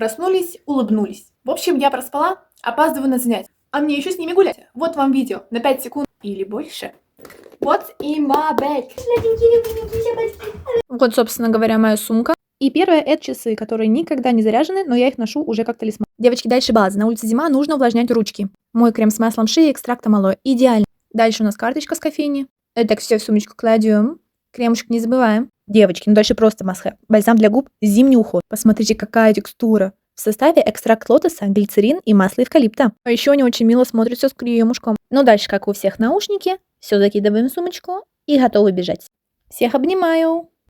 Проснулись, улыбнулись. В общем, я проспала, опаздываю на занятия. А мне еще с ними гулять. Вот вам видео на 5 секунд или больше. What's in my bag? Вот, собственно говоря, моя сумка. И первое — это часы, которые никогда не заряжены, но я их ношу уже как талисман. Девочки, дальше база. На улице зима, нужно увлажнять ручки. Мой крем с маслом шеи и экстрактом алоэ. Идеально. Дальше у нас карточка с кофейни. Это все в сумочку кладем. Кремушек не забываем. Девочки, ну дальше просто must-have. Бальзам для губ, зимний уход. Посмотрите, какая текстура. В составе экстракт лотоса, глицерин и масло эвкалипта. А еще они очень мило смотрятся с кремушком. Ну дальше, как у всех, наушники. Все закидываем в сумочку и готовы бежать. Всех обнимаю.